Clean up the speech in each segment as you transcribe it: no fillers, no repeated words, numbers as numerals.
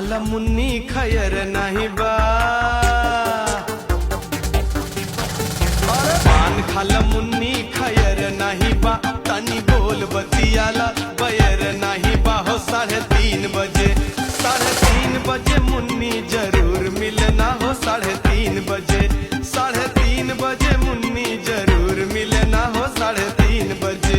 खाला मुन्नी खयर नहीं बा, पान खाला मुन्नी खयर नहीं बा, तनी बोल बतियाला बयर नहीं बा। हो 3:30 बजे 3:30 बजे मुन्नी जरूर मिलना। हो 3:30 बजे 3:30 बजे मुन्नी जरूर मिलना। हो 3:30 बजे।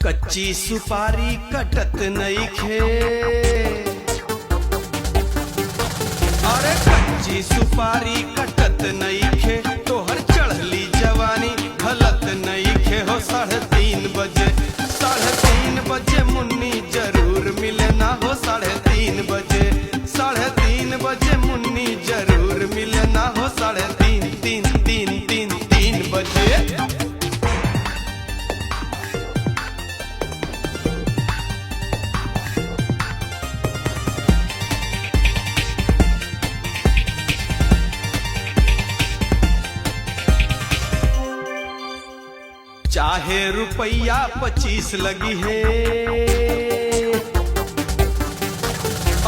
कच्ची सुपारी कटत नइखे, अरे कच्ची सुपारी कटत नइखे, तोहर चढ़ली जवानी घलत नइखे। हो 3:30 बजे 3:30 बजे मुन्नी जरूर मिलना। हो 3:30 बजे 3:30 बजे मुन्नी जरूर मिलना। हो 3:30 बजे। चाहे रुपया 25 लगी है,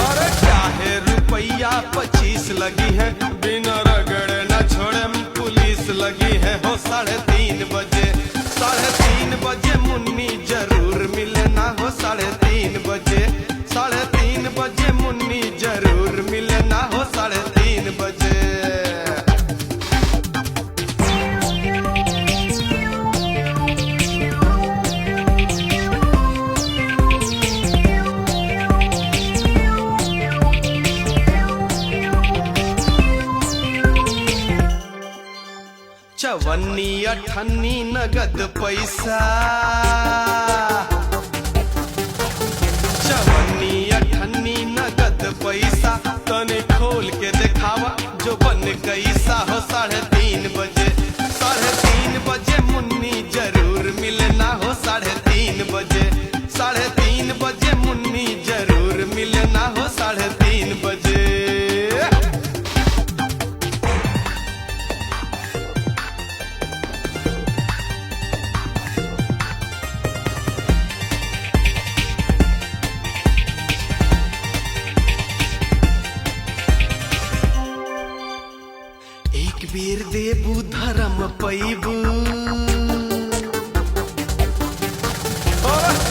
और चाहे रुपया 25 लगी है, बिना रगड़े न छोड़े पुलिस लगी है। हो 3:30 बजे 3:30 बजे मुन्नी जरूर मिलना। हो 3:30 बजे 3:30 बजे मुन्नी जरूर मिलना। हो 3:30 बजे। चवन्नी अठन्नी नगद पैसा, चवन्नी अठन्नी नगद पैसा, तने खोल के दिखावा जो बन कैसा। हो 3:30 बजे 3:30 बजे मुन्नी जरूर मिलना। हो 3:30 बजे 3:30 बजे मुन्नी जरूर मिलना। हो 3:30 बजे। एक बेर देबू धर्म पैबू,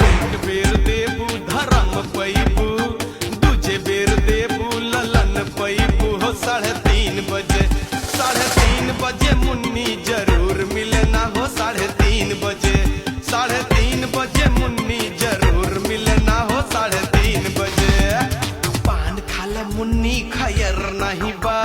एक बेर देबू धर्म पैबू, दूजे बेर देबू ललन पैबू। हो 3:30 बजे 3:30 बजे मुन्नी जरूर मिलना। हो 3:30 बजे 3:30 बजे मुन्नी जरूर मिलना। हो 3:30 बजे। पान खाला मुन्नी खयर नहीं बा,